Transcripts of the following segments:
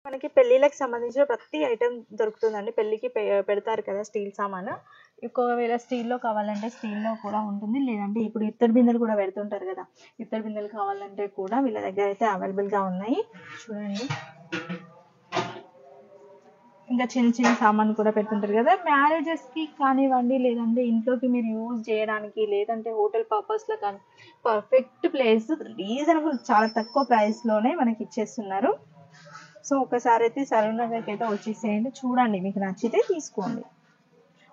మనకి పెళ్ళిళ్ళకి సంబంధించిన ప్రతి ఐటెం దొరుకుతుందండి. పెళ్ళికి పెడతారు కదా స్టీల్ సామాను. ఒకవేళ స్టీల్‌లో కావాలంటే స్టీల్‌లో కూడా ఉంటుంది. లేదంటే ఇప్పుడు ఇత్తడి బిందెలు కూడా పెడుతుంటారు కదా! ఇత్తడి బిందెలు కావాలంటే కూడా వీళ్ళ దగ్గర అయితే అవైలబుల్‌గా ఉన్నాయి. చూడండి. ఇంకా చిన్న చిన్న సామాన్లు కూడా పెడుతుంటారు కదా! మ్యారేజెస్‌కి కానివ్వండి, లేదంటే ఇంట్లోకి మీరు యూజ్ చేయడానికి, లేదంటే హోటల్ పర్పస్‌లో కానీ పర్ఫెక్ట్ ప్లేస్ రీజనబుల్ చాలా తక్కువ ప్రైస్‌లోనే మనకి ఇచ్చేస్తున్నారు. సో ఒకసారి అయితే సరూర్ నగర్కి అయితే వచ్చేసేయండి. చూడండి, మీకు నచ్చితే తీసుకోండి.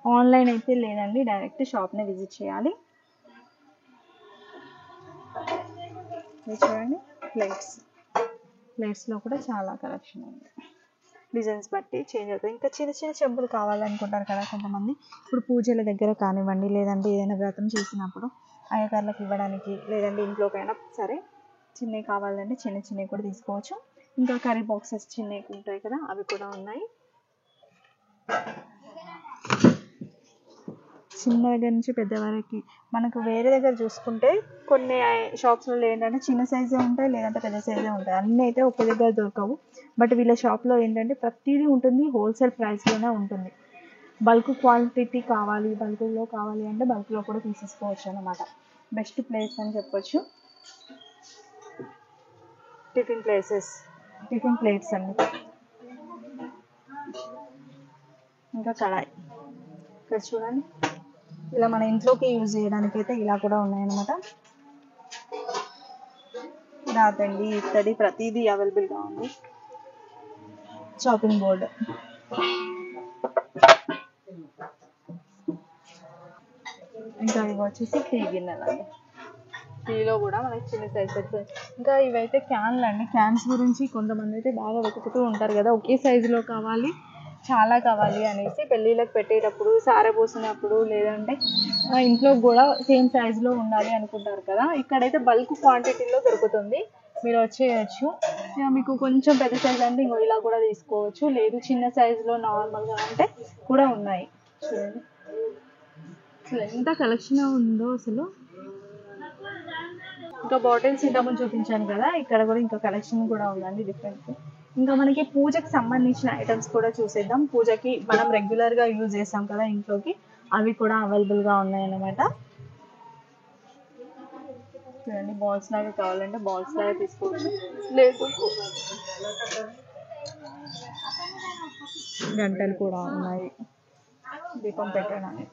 ఆన్లైన్ అయితే లేదండి, డైరెక్ట్ షాప్నే విజిట్ చేయాలి. ఇది చూడండి, ప్లేట్స్లో కూడా చాలా కలెక్షన్ ఉంది. డిజైన్స్ బట్టి చేంజ్ అవుతుంది. ఇంకా చిన్న చిన్న చెంబులు కావాలనుకుంటారు కదా కొంతమంది. ఇప్పుడు పూజల దగ్గర కానివ్వండి, లేదంటే ఏదైనా వ్రతం చేసినప్పుడు అయ్యగారులకు ఇవ్వడానికి, లేదంటే ఇంట్లోకైనా సరే చిన్నవి కావాలంటే చిన్న చిన్నవి కూడా తీసుకోవచ్చు. ఇంకా కర్రీ బాక్సెస్ చిన్నవి ఉంటాయి కదా, అవి కూడా ఉన్నాయి. చిన్న దగ్గర నుంచి పెద్ద వరకు మనకు వేరే దగ్గర చూసుకుంటే కొన్ని షాప్స్లలో ఏంటంటే చిన్న సైజే ఉంటాయి, లేదంటే పెద్ద సైజే ఉంటాయి. అన్నీ అయితే ఒకే దగ్గర దొరకవు. బట్ వీళ్ళ షాప్లో ఏంటంటే ప్రతిదీ ఉంటుంది, హోల్సేల్ ప్రైస్లోనే ఉంటుంది. బల్క్ క్వాంటిటీ కావాలి, బల్క్లో కావాలి అంటే బల్క్లో కూడా తీసేసుకోవచ్చు అన్నమాట. బెస్ట్ ప్లేస్ అని చెప్పొచ్చు. టిఫిన్ ప్లేట్స్ అండి. ఇంకా కడాయి ఇక్కడ చూడండి, ఇలా మన ఇంట్లోకి యూజ్ చేయడానికి అయితే ఇలా కూడా ఉన్నాయన్నమాట. రాతండి, ఇత్తడి ప్రతిదీ అవైలబుల్గా ఉంది. చాపింగ్ బోర్డ్, ఇంకా ఇవి వచ్చేసి టీ గిన్నెలు అండి. టీలో కూడా మనకి చిన్న సైజ్ వస్తుంది. ఇంకా ఇవైతే క్యాన్లు అండి. క్యాన్స్ గురించి కొంతమంది అయితే బాగా వెతుకుతూ ఉంటారు కదా, ఒకే సైజులో కావాలి, చాలా కావాలి అనేసి పెళ్ళిళ్ళకి పెట్టేటప్పుడు, సారె పోసినప్పుడు, లేదంటే ఇంట్లో కూడా సేమ్ సైజులో ఉండాలి అనుకుంటారు కదా. ఇక్కడైతే బల్క్ క్వాంటిటీలో దొరుకుతుంది, మీరు వచ్చేయచ్చు. మీకు కొంచెం పెద్ద సైజ్ అంటే ఇంకో ఇలా కూడా తీసుకోవచ్చు, లేదు చిన్న సైజులో నార్మల్గా అంటే కూడా ఉన్నాయి. చూడండి అసలు ఎంత కలెక్షన్ ఉందో అసలు. ఇంకా బాటిల్స్ ఇంతకుముందు చూపించాను కదా, ఇక్కడ కూడా ఇంకా కలెక్షన్ కూడా ఉందండి డిఫరెంట్. ఇంకా మనకి పూజకి సంబంధించిన ఐటమ్స్ కూడా చూసేద్దాం. పూజకి మనం రెగ్యులర్గా యూజ్ చేస్తాం కదా ఇంట్లోకి, అవి కూడా అవైలబుల్గా ఉన్నాయన్నమాట. చూడండి, బాల్స్ లాగా కావాలంటే బాల్స్ లాగా తీసుకోవచ్చు, లేదు గంటలు కూడా ఉన్నాయి దీపం పెట్టడానికి.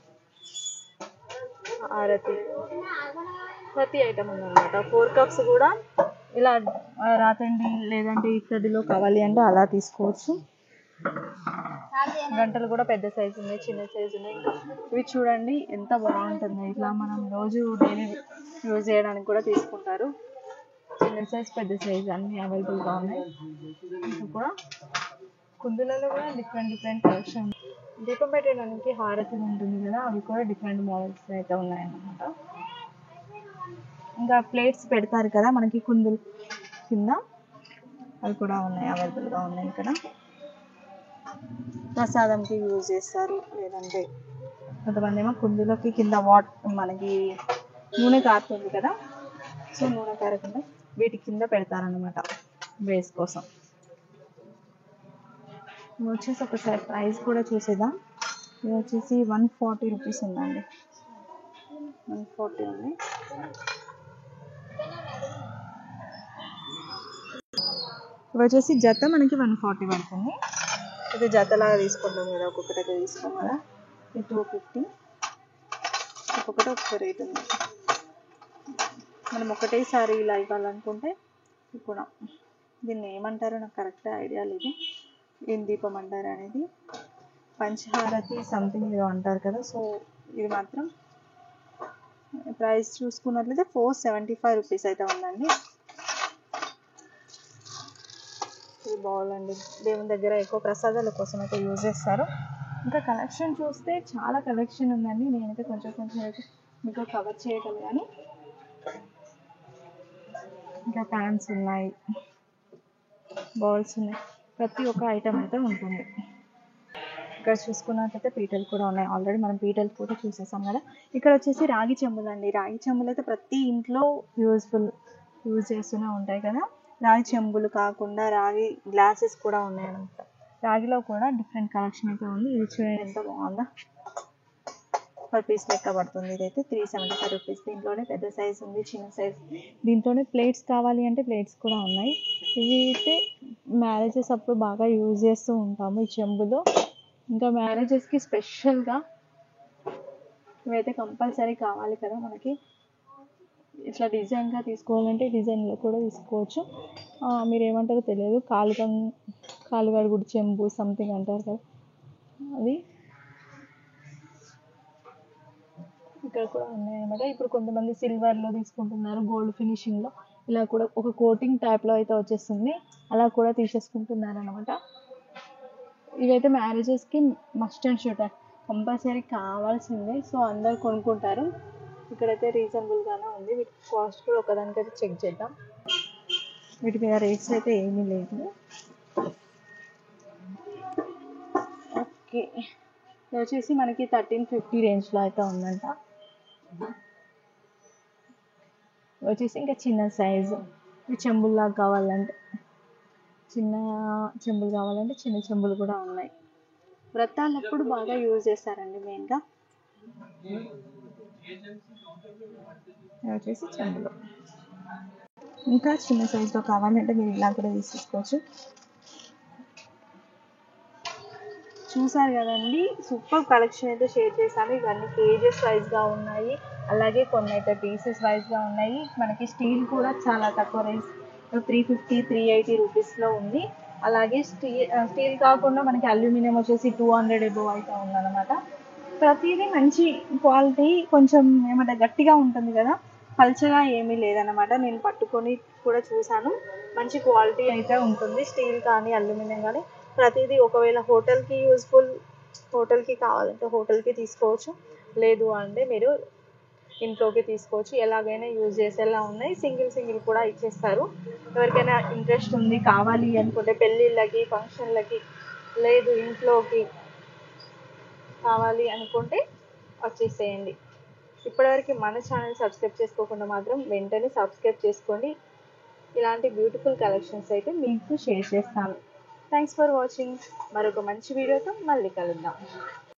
ఆరతి ప్రతి ఐటమ్ ఉందన్నమాట. 4 కప్స్ కూడా ఇలా రాతండి, లేదంటే ఇత్తడిలో కావాలి అంటే అలా తీసుకోవచ్చు. గంటలు కూడా పెద్ద సైజు ఉన్నాయి, చిన్న సైజు ఉన్నాయి. ఇవి చూడండి ఎంత బాగుంటుంది, ఇట్లా మనం రోజు డైలీ యూజ్ చేయడానికి కూడా తీసుకుంటారు. చిన్న సైజ్ పెద్ద సైజ్ అన్నీ అవైలబుల్గా ఉన్నాయి. ఇంకా కూడా కుందులలో కూడా డిఫరెంట్ కలెక్షన్. దీపం పెట్టడానికి హారతి ఉంటుంది కదా, అవి కూడా డిఫరెంట్ మోడల్స్ అయితే ఉన్నాయన్నమాట. ఇంకా ప్లేట్స్ పెడతారు కదా మనకి కుందులు కింద, అవి కూడా ఉన్నాయి, అవైలబుల్గా ఉన్నాయి. ఇక్కడ ప్రసాదంకి యూజ్ చేస్తారు, లేదంటే కొంతమంది ఏమో కుందులోకి కింద మనకి నూనె కారుతుంది కదా, సో నూనె కారకుండా వీటి కింద పెడతారనమాట బేస్ కోసం. ఇది వచ్చేసి ఒకసారి ప్రైస్ కూడా చూసేద్దాం. ఇది వచ్చేసి 140 రూపీస్ ఉందండి, 140 ఉంది. ఇవి వచ్చేసి జత మనకి 140 పడుతుంది. ఇది జతలాగా తీసుకుంటాం కదా, ఒక్కొక్కటి అయితే తీసుకోం కదా. ఇది 250, ఒక్కొక్కటి ఒక్కొక్క రేట్ ఉంది. మనం ఒకటేసారి ఇలా ఇవ్వాలనుకుంటే కూడా, దీన్ని ఏమంటారో నాకు కరెక్ట్ ఐడియా లేదు, ఏం దీపం అంటారు అనేది, పంచహారతి సంథింగ్ ఏదో అంటారు కదా. సో ఇది మాత్రం ప్రైస్ చూసుకున్నట్లయితే 475 రూపీస్ అయితే ఉందండి. ఇది బాగుందండి, దేవుని దగ్గర ఎక్కువ ప్రసాదాల కోసం అయితే యూజ్ చేస్తారు. ఇంకా కలెక్షన్ చూస్తే చాలా కలెక్షన్ ఉందండి, నేనైతే కొంచెం అయితే మీకు కవర్ చేయగలిగాను. ఇంకా ప్యాన్స్ ఉన్నాయి, బౌల్స్ ఉన్నాయి, ప్రతి ఒక్క ఐటమ్ అయితే ఉంటుంది. ఇక్కడ చూసుకున్నట్లయితే పీటలు కూడా ఉన్నాయి. ఆల్రెడీ మనం పీటలు కూడా చూసేసాం కదా. ఇక్కడ వచ్చేసి రాగి చెంబులు అండి. రాగి చెంబులు అయితే ప్రతి ఇంట్లో యూజ్ చేస్తూనే ఉంటాయి కదా. రాగి చెంబులు కాకుండా రాగి గ్లాసెస్ కూడా ఉన్నాయన్నమాట. రాగిలో కూడా డిఫరెంట్ కలెక్షన్ అయితే ఉంది. ఇది చూడండి ఎంత బాగుందో, పర్ పీస్ లెక్క పడుతుంది. ఇదైతే 375 రూపీస్. దీంట్లోనే పెద్ద సైజ్ ఉంది, చిన్న సైజ్. దీంట్లోనే ప్లేట్స్ కావాలి అంటే ప్లేట్స్ కూడా ఉన్నాయి. ఇవి అయితే మ్యారేజెస్ అప్పుడు బాగా యూజ్ చేస్తూ ఉంటాము ఈ చెంబులు. ఇంకా మ్యారేజెస్కి స్పెషల్గా ఇవైతే కంపల్సరీ కావాలి కదా మనకి. ఇట్లా డిజైన్గా తీసుకోవాలంటే డిజైన్లో కూడా తీసుకోవచ్చు. మీరు ఏమంటారో తెలియదు, కాలు కడుగుడు చెంబు సంథింగ్ అంటారు కదా, అది ఇక్కడ కూడా ఉన్నాయన్నమాట. ఇప్పుడు కొంతమంది సిల్వర్లో తీసుకుంటున్నారు, గోల్డ్ ఫినిషింగ్లో. ఇలా కూడా ఒక కోటింగ్ టైప్లో అయితే వచ్చేస్తుంది, అలా కూడా తీసేసుకుంటున్నారు అనమాట. ఇవైతే మ్యారేజెస్కి మస్ట్ అండ్ షుడ్ కంపల్సరీ కావాల్సిందే. సో అందరు కొనుక్కుంటారు. ఇక్కడైతే రీజనబుల్గానే ఉంది. వీటి కాస్ట్ కూడా ఒకదానికైతే చెక్ చేద్దాం. వీటి మీద రేట్స్ అయితే ఏమీ లేదు. ఓకే, ఇది వచ్చేసి మనకి 1350 రేంజ్లో అయితే ఉందంట. వచ్చేసి ఇంకా చిన్న సైజు చెంబుల్లాగా కావాలంటే చిన్న చెంబులు కూడా ఉన్నాయి. వ్రతాలప్పుడు బాగా యూజ్ చేస్తారండి మెయిన్గా. వచ్చేసి చెంబులు ఇంకా చిన్న సైజులో కావాలంటే మీరు ఇలా కూడా తీసుకోవచ్చు. చూసారు కదండి, సూపర్ కలెక్షన్ అయితే షేర్ చేశాను. ఇవన్నీ కేజెస్ వైజ్గా ఉన్నాయి, అలాగే కొన్ని అయితే పీసెస్ వైజ్గా ఉన్నాయి. మనకి స్టీల్ కూడా చాలా తక్కువ రేంజ్ 350 380 రూపీస్లో ఉంది. అలాగే స్టీల్ కాకుండా మనకి అల్యూమినియం వచ్చేసి 200 ఎబోవ్ అయితే ఉందన్నమాట. ప్రతిదీ మంచి క్వాలిటీ, కొంచెం ఏమంటే గట్టిగా ఉంటుంది కదా, పల్చగా ఏమీ లేదన్నమాట. నేను పట్టుకొని కూడా చూశాను, మంచి క్వాలిటీ అయితే ఉంటుంది. స్టీల్ కానీ అల్యూమినియం కానీ ప్రతిదీ. ఒకవేళ హోటల్కి కావాలంటే హోటల్కి తీసుకోవచ్చు, లేదు అంటే మీరు ఇంట్లోకి తీసుకోవచ్చు. ఎలాగైనా యూజ్ చేసేలా ఉన్నాయి. సింగిల్ కూడా ఇచ్చేస్తారు. ఎవరికైనా ఇంట్రెస్ట్ ఉంది కావాలి అనుకుంటే పెళ్ళిళ్ళకి, ఫంక్షన్లకి, లేదు ఇంట్లోకి కావాలి అనుకుంటే వచ్చేసేయండి. ఇప్పటివరకు మన ఛానల్ సబ్స్క్రైబ్ చేసుకోకుండా మాత్రం వెంటనే సబ్స్క్రైబ్ చేసుకోండి. ఇలాంటి బ్యూటిఫుల్ కలెక్షన్స్ అయితే మీకు షేర్ చేస్తాను. Thanks for watching. మరొక మంచి వీడియోతో మళ్ళీ కలుద్దాం.